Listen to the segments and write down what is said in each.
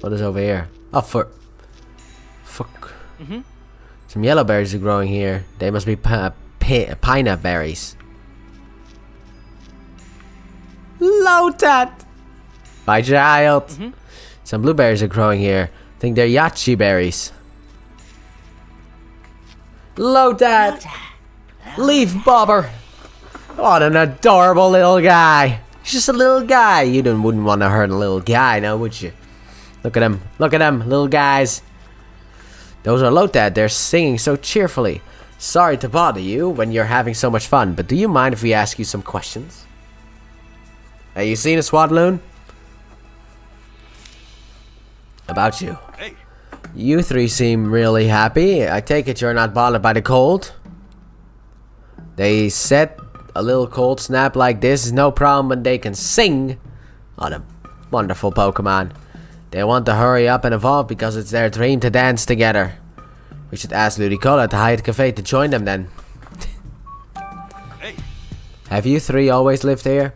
What is over here? Oh, fuck. Some yellow berries are growing here. They must be pineapple berries. Lotat! My child. Some blueberries are growing here. I think they're yachi berries. Lotat! Leaf bobber! What an adorable little guy. He's just a little guy. You wouldn't want to hurt a little guy now, would you? Look at him. Look at them, little guys. Those are Lotat. They're singing so cheerfully. Sorry to bother you when you're having so much fun, but do you mind if we ask you some questions? Have you seen a swadloon? About you. Hey. You three seem really happy. I take it you're not bothered by the cold? They said a little cold snap like this is no problem when they can sing. Oh, the wonderful Pokemon. They want to hurry up and evolve because it's their dream to dance together. We should ask Ludicolo at the Hyatt Cafe to join them then. Hey. Have you three always lived here?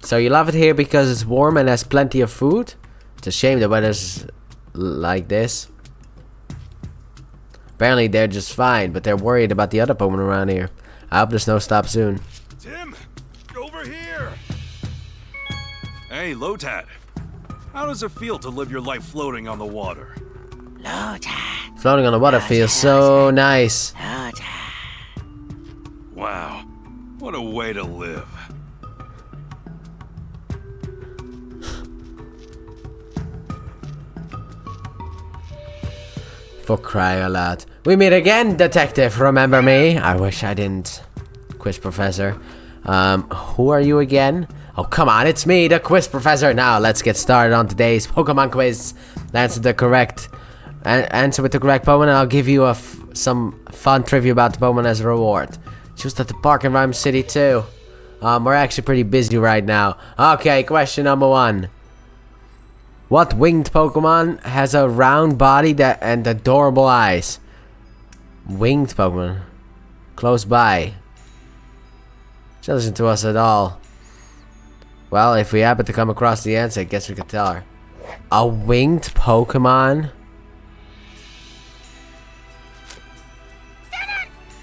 So you love it here because it's warm and has plenty of food? It's a shame the weather's like this. Apparently they're just fine, but they're worried about the other Pokemon around here. I hope the snow stops soon. Tim, over here. Hey, Lotat. How does it feel to live your life floating on the water? Lotat. Floating on the water feels so nice. Lotat. Wow, what a way to live. For crying out loud. We meet again, detective, remember me? I wish I didn't. Quiz professor. Who are you again? Oh, come on, it's me, the quiz professor. Now, let's get started on today's Pokemon quiz. Answer with the correct Pokemon, and I'll give you some fun trivia about the Pokemon as a reward. Choose at the park in Rhyme City, too. We're actually pretty busy right now. Okay, question number 1. What winged Pokemon has a round body and adorable eyes? Winged Pokemon. Close by. Doesn't listen to us at all. Well, if we happen to come across the answer, I guess we could tell her. A winged Pokemon?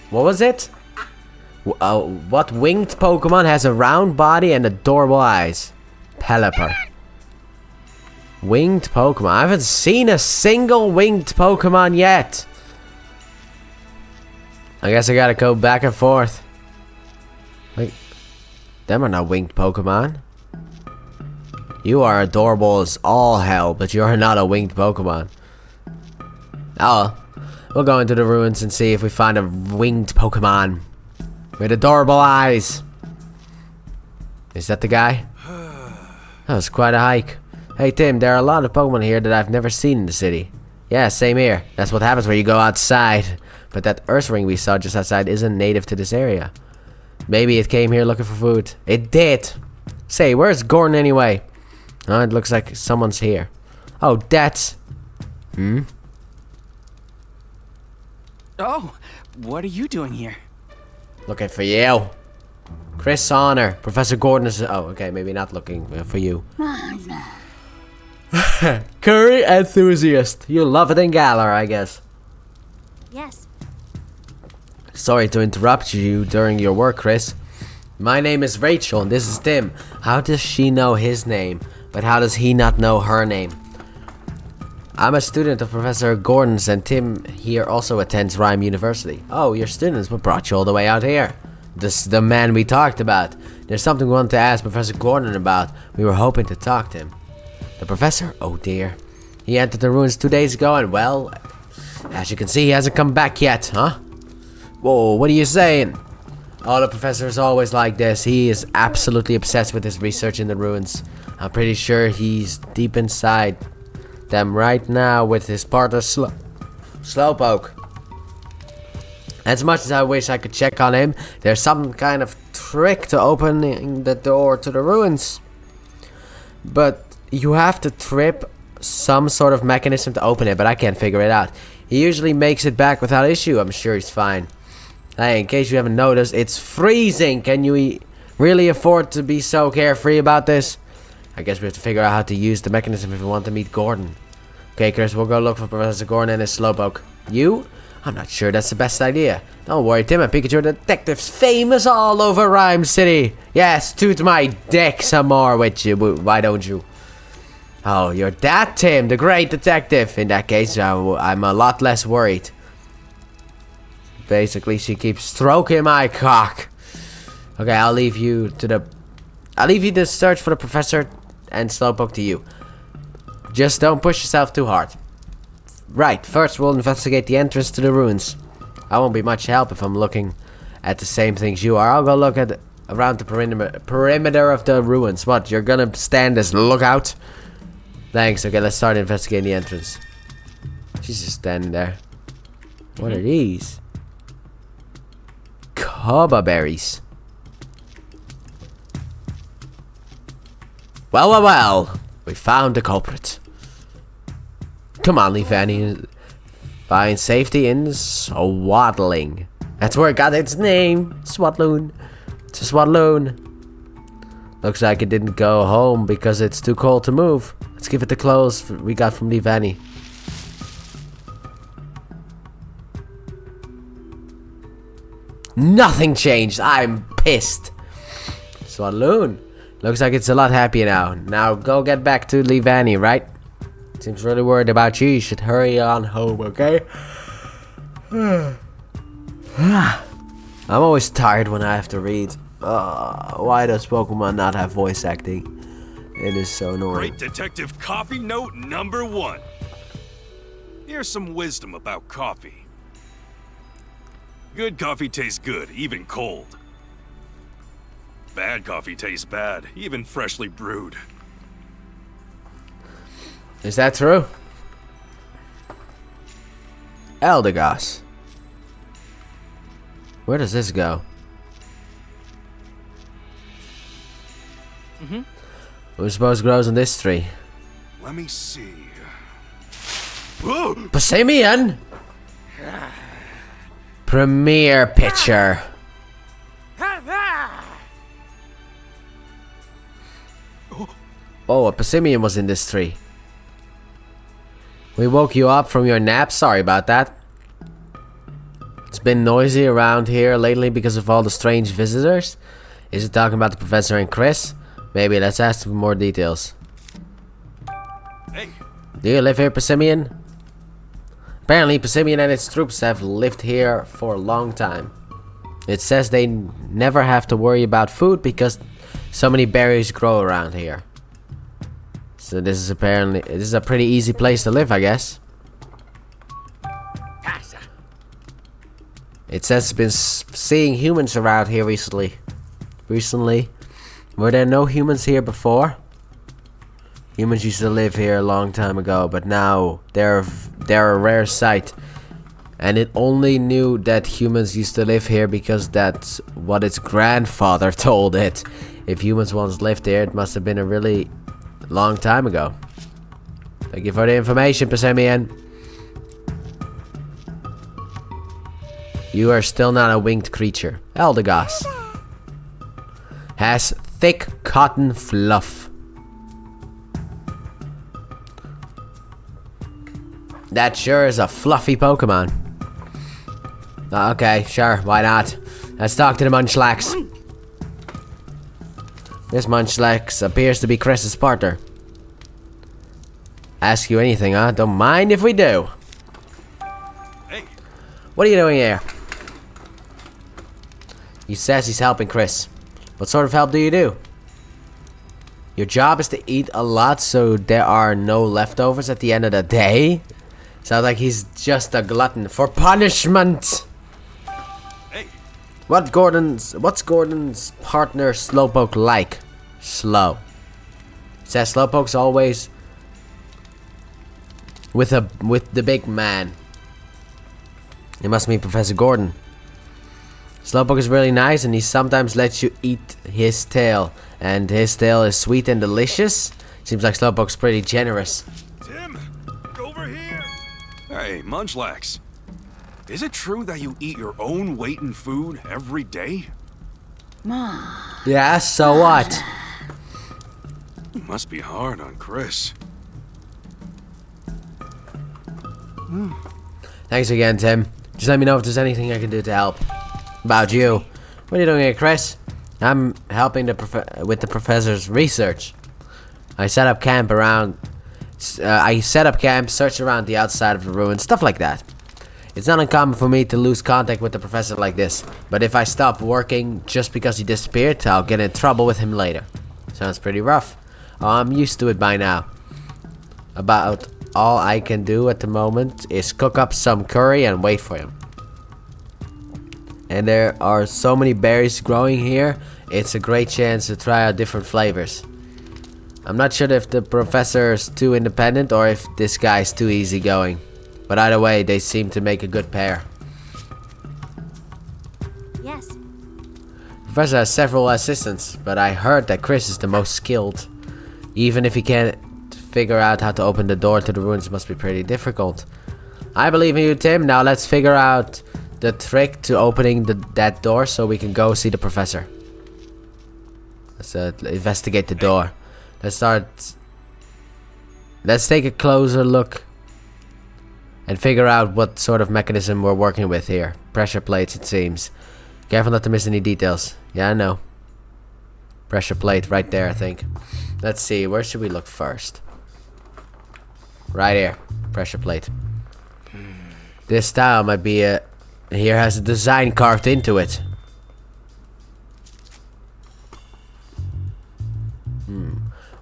What was it? What winged Pokemon has a round body and adorable eyes? Pelipper. Winged Pokemon. I haven't seen a single winged Pokemon yet. I guess I gotta go back and forth. Wait. Them are not winged Pokemon. You are adorable as all hell, but you're not a winged Pokemon. Oh, we'll go into the ruins and see if we find a winged Pokemon with adorable eyes. Is that the guy? That was quite a hike. Hey Tim, there are a lot of Pokemon here that I've never seen in the city. Yeah, same here. That's what happens when you go outside. But that Earthring we saw just outside isn't native to this area. Maybe it came here looking for food. It did. Say, where's Gordon anyway? Oh, it looks like someone's here. Oh, that's... Oh, what are you doing here? Looking for you. Chris Honor. Professor Gordon is... Oh, okay, maybe not looking for you. Curry enthusiast. You love it in Galar, I guess. Yes. Sorry to interrupt you during your work, Chris. My name is Rachel, and this is Tim. How does she know his name, but how does he not know her name? I'm a student of Professor Gordon's, and Tim here also attends Rhyme University. Oh, you're students. What brought you all the way out here? This is the man we talked about. There's something we want to ask Professor Gordon about. We were hoping to talk to him. The professor? Oh dear. He entered the ruins 2 days ago, and well, as you can see, he hasn't come back yet, huh? Whoa, what are you saying? Oh, the professor is always like this. He is absolutely obsessed with his research in the ruins. I'm pretty sure he's deep inside them right now with his partner Slowpoke. As much as I wish I could check on him, there's some kind of trick to opening the door to the ruins. But you have to trip some sort of mechanism to open it, but I can't figure it out. He usually makes it back without issue. I'm sure he's fine. Hey, in case you haven't noticed, it's freezing. Can you really afford to be so carefree about this? I guess we have to figure out how to use the mechanism if we want to meet Gordon. Okay, Chris, we'll go look for Professor Gordon and his slowpoke. You? I'm not sure that's the best idea. Don't worry, Tim and Pikachu are detectives famous all over Rhyme City. Yes, toot my dick some more with you. Why don't you? Oh, you're that Tim, the great detective. In that case, I'm a lot less worried. Basically, she keeps stroking my cock. Okay, I'll leave you to search for the professor and slowpoke to you. Just don't push yourself too hard. Right, first we'll investigate the entrance to the ruins. I won't be much help if I'm looking at the same things you are. I'll go look at around the perimeter of the ruins. What, you're gonna stand as lookout? Thanks, okay, let's start investigating the entrance. She's just standing there. What are these? Kaba berries. Well, we found the culprit. Come on, Leafany. Find safety in swaddling. That's where it got its name. Swadloon. It's a swadloon. Looks like it didn't go home because it's too cold to move. Let's give it the clothes we got from Leafany. Nothing changed. I'm pissed. Swadloon. Looks like it's a lot happier now. Now go get back to Leafany, right? Seems really worried about you. You should hurry on home, okay? I'm always tired when I have to read. Why does Pokemon not have voice acting? It is so annoying. Great Detective Coffee Note number 1. Here's some wisdom about coffee. Good coffee tastes good, even cold. Bad coffee tastes bad, even freshly brewed. Is that true? Eldegoss. Where does this go? Who suppose grows on this tree? Let me see. Passimian! Premier pitcher. Oh, a Passimian was in this tree. We woke you up from your nap. Sorry about that. It's been noisy around here lately because of all the strange visitors. Is it talking about the professor and Chris? Maybe let's ask for more details. Hey. Do you live here, Passimian? Apparently, Passimian and its troops have lived here for a long time. It says they never have to worry about food because so many berries grow around here. So this is a pretty easy place to live, I guess. It says it's been seeing humans around here recently. Were there no humans here before? Humans used to live here a long time ago, but now they're a rare sight. And it only knew that humans used to live here because that's what its grandfather told it. If humans once lived here, it must have been a really long time ago. Thank you for the information, Passimian. You are still not a winged creature. Eldegoss has thick cotton fluff. That sure is a fluffy Pokemon. Okay, sure, why not? Let's talk to the Munchlax. This Munchlax appears to be Chris's partner. Ask you anything, huh? Don't mind if we do. Hey. What are you doing here? He says he's helping Chris. What sort of help do you do? Your job is to eat a lot so there are no leftovers at the end of the day? Sounds like he's just a glutton for punishment. Hey. What's Gordon's partner Slowpoke like? Slow. It says Slowpoke's always with the big man. It must mean Professor Gordon. Slowpoke is really nice and he sometimes lets you eat his tail. And his tail is sweet and delicious. Seems like Slowpoke's pretty generous. Tim, over here. Hey, Munchlax. Is it true that you eat your own weight in food every day? Yeah, so what? Must be hard on Chris. Thanks again, Tim. Just let me know if there's anything I can do to help. About you. What are you doing here, Chris? I'm helping with the professor's research. I set up camp, search around the outside of the ruins, stuff like that. It's not uncommon for me to lose contact with the professor like this, but if I stop working just because he disappeared, I'll get in trouble with him later. Sounds pretty rough. Oh, I'm used to it by now. About all I can do at the moment is cook up some curry and wait for him. And there are so many berries growing here, it's a great chance to try out different flavors. I'm not sure if the professor's too independent or if this guy's too easygoing. But either way, they seem to make a good pair. Yes. The professor has several assistants, but I heard that Chris is the most skilled. Even if he can't figure out how to open the door to the ruins, must be pretty difficult. I believe in you, Tim. Now let's figure out the trick to opening that door so we can go see the professor. Let's investigate the door. Let's take a closer look and figure out what sort of mechanism we're working with here. Pressure plates, it seems. Careful not to miss any details. Yeah, I know. Pressure plate right there, I think. Let's see, where should we look first? Right here. Pressure plate. This style might be here has a design carved into it.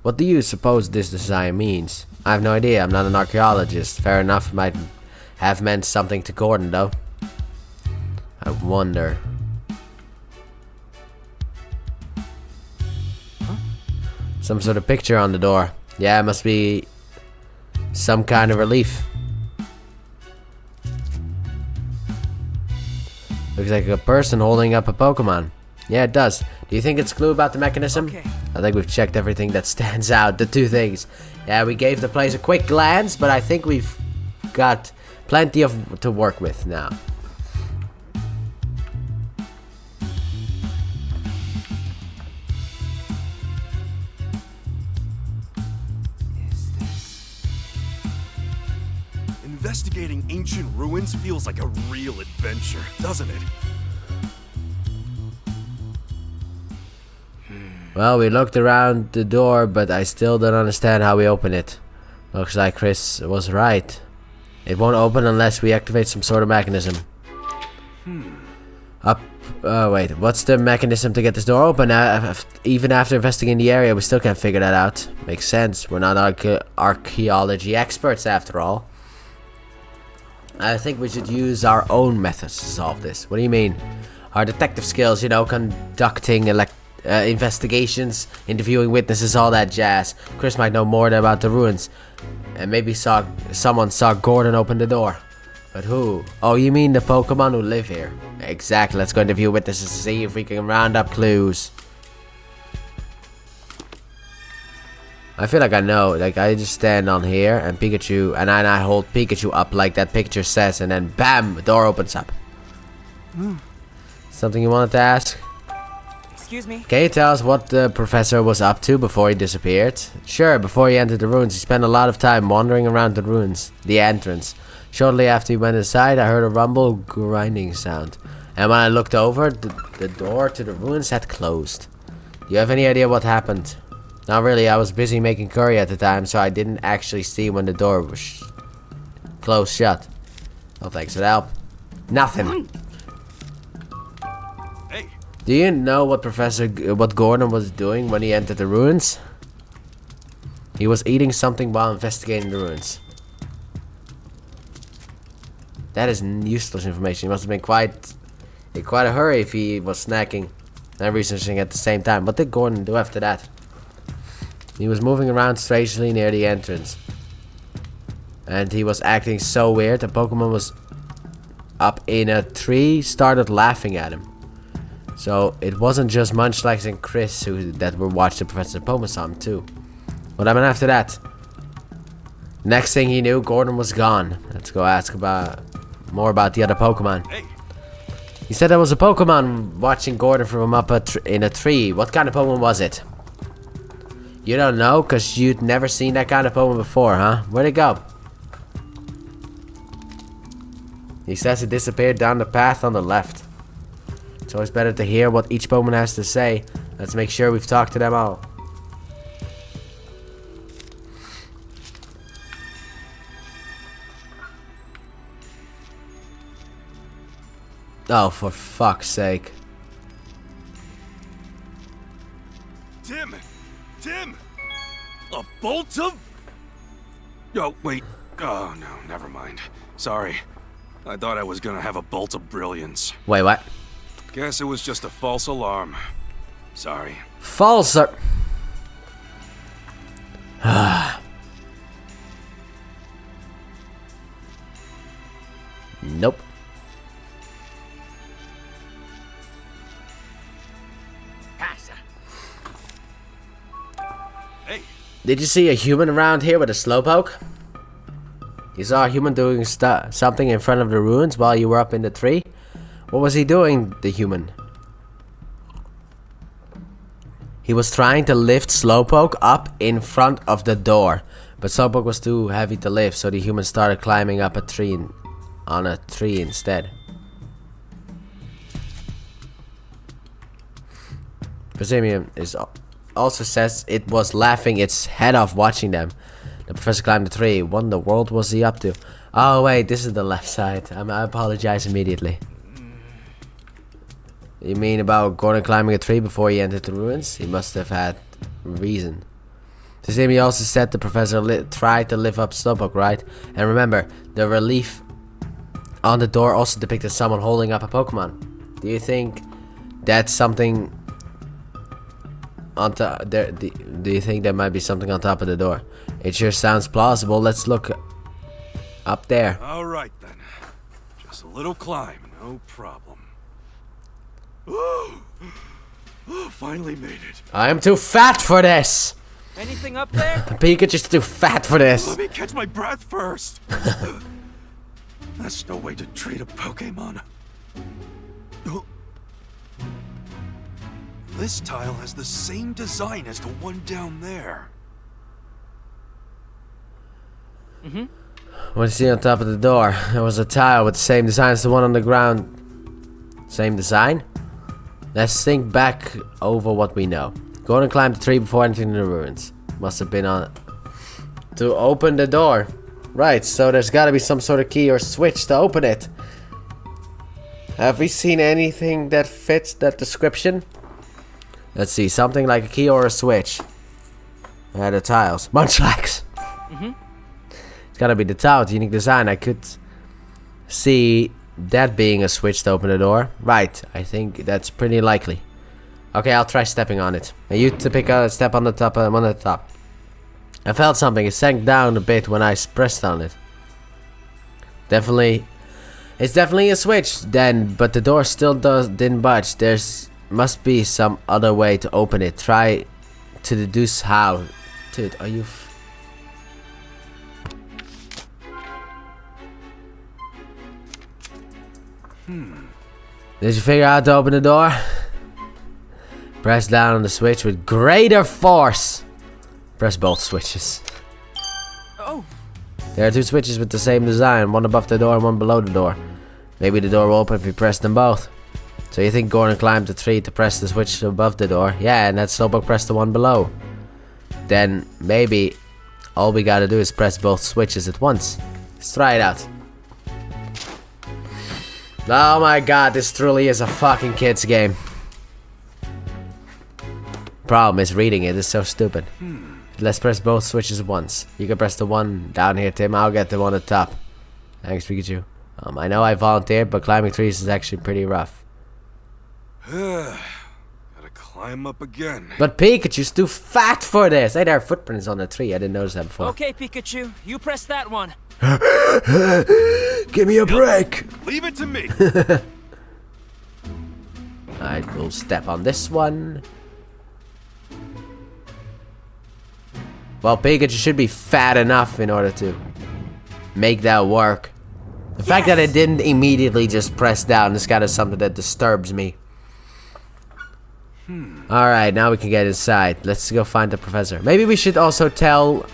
What do you suppose this design means? I have no idea, I'm not an archaeologist. Fair enough, it might have meant something to Gordon though. I wonder. Some sort of picture on the door. Yeah, it must be some kind of relief. Looks like a person holding up a Pokemon. Yeah, it does. Do you think it's a clue about the mechanism? Okay. I think we've checked everything that stands out. The two things. Yeah, we gave the place a quick glance, but I think we've got plenty to work with now. Investigating ancient ruins feels like a real adventure, doesn't it? Well, we looked around the door, but I still don't understand how we open it. Looks like Chris was right. It won't open unless we activate some sort of mechanism. Wait, what's the mechanism to get this door open? Even after investigating the area, we still can't figure that out. Makes sense. We're not archaeology experts after all. I think we should use our own methods to solve this. What do you mean? Our detective skills, you know, conducting investigations, interviewing witnesses, all that jazz. Chris might know more about the ruins. And maybe someone saw Gordon open the door. But who? Oh, you mean the Pokemon who live here? Exactly, let's go interview witnesses to see if we can round up clues. I feel like I know. Like, I just stand on here and Pikachu, and I hold Pikachu up like that picture says, and then BAM! The door opens up. Something you wanted to ask? Excuse me? Can you tell us what the professor was up to before he disappeared? Sure, before he entered the ruins, he spent a lot of time wandering around the ruins, the entrance. Shortly after he went inside, I heard a rumble grinding sound. And when I looked over, the door to the ruins had closed. Do you have any idea what happened? Not really, I was busy making curry at the time, so I didn't actually see when the door was closed shut. Oh, thanks for the help. Nothing. Hey. Do you know what Gordon was doing when he entered the ruins? He was eating something while investigating the ruins. That is useless information. He must have been in quite a hurry if he was snacking and researching at the same time. What did Gordon do after that? He was moving around strangely near the entrance. And he was acting so weird. A Pokemon was up in a tree, started laughing at him. So it wasn't just Munchlax and Chris that were watching Professor Pokemon too. What happened after that? Next thing he knew, Gordon was gone. Let's go ask more about the other Pokemon. Hey. He said there was a Pokemon watching Gordon from up in a tree. What kind of Pokemon was it? You don't know, cause you'd never seen that kind of Pokemon before, huh? Where'd it go? He says it disappeared down the path on the left. It's always better to hear what each Pokemon has to say. Let's make sure we've talked to them all. Oh, for fuck's sake. Tim! Tim! A bolt of... Oh, wait. Oh, no, never mind. Sorry. I thought I was gonna have a bolt of brilliance. Wait, what? Guess it was just a false alarm. Sorry. False. Nope. Passa. Hey, Did you see a human around here with a slowpoke? You saw a human doing something in front of the ruins while you were up in the tree? What was he doing, the human? He was trying to lift Slowpoke up in front of the door. But Slowpoke was too heavy to lift, so the human started climbing up a tree on a tree instead. Prosimium also says it was laughing its head off watching them. The professor climbed the tree. What in the world was he up to? Oh wait, this is the left side. I apologize immediately. You mean about Gordon climbing a tree before he entered the ruins? He must have had reason. Prosimium also said the professor tried to lift up Slowpoke, right? And remember, the relief on the door also depicted someone holding up a Pokemon. Do you think that's something on top there? Do you think there might be something on top of the door? It sure sounds plausible. Let's look up there. all right then. Just a little climb, no problem. Oh, finally made it. I am too fat for this. Anything up there? Pikachu's too fat for this. Let me catch my breath first. That's no way to treat a Pokemon. This tile has the same design as the one down there. What do you see on top of the door? There was a tile with the same design as the one on the ground. Same design? Let's think back over what we know. Gordon climbed the tree before entering the ruins. Must have been on to open the door. Right, so there's gotta be some sort of key or switch to open it. Have we seen anything that fits that description? Let's see, something like a key or a switch. The tiles. Munchlax! It's gotta be the tile with unique design. I could see that being a switch to open the door. Right, I think that's pretty likely. Okay, I'll try stepping on it. And you to pick a step on the top. On the top. I felt something. It sank down a bit when I pressed on it. It's definitely a switch then, but the door still didn't budge. Must be some other way to open it. Try to deduce how. Dude, are you? Did you figure out how to open the door? Press down on the switch with greater force. Press both switches. Oh, There are two switches with the same design, one above the door and one below the door. Maybe the door will open if we press them both. So you think Gordon climbed the tree to press the switch above the door? Yeah, and that Slowpoke pressed the one below. Then maybe all we gotta do is press both switches at once. Let's try it out. Oh my god, this truly is a fucking kid's game. Problem is reading it is so stupid. Let's press both switches at once. You can press the one down here, Tim. I'll get the one at the top. Thanks, Pikachu. I know I volunteered, but climbing trees is actually pretty rough. Gotta climb up again. But Pikachu's too fat for this. Hey, there are footprints on the tree. I didn't notice that before. okay, Pikachu. You press that one. Give me a break. Leave it to me. I will step on this one. Well, Pikachu should be fat enough in order to make that work. The fact that it didn't immediately just press down is kind of something that disturbs me. Alright, now we can get inside. Let's go find the professor. Maybe we should also tell...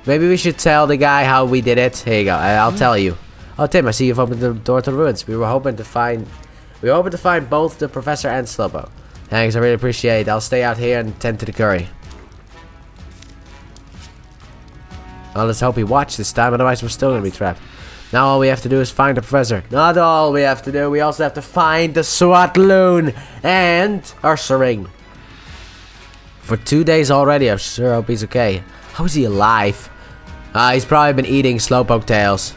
Maybe we should tell the guy how we did it. Here you go. I'll tell you. Oh, Tim, I see you've opened the door to the ruins. We were hoping to find both the professor and Slowpoke. Thanks, I really appreciate it. I'll stay out here and tend to the curry. Well, let's hope he watched this time, otherwise we're still gonna be trapped. Now all we have to do is find the professor. Not all we have to do, we also have to find the SWAT loon and Ursaring. For 2 days already, I sure hope he's okay. How is he alive? He's probably been eating Slowpoke tails.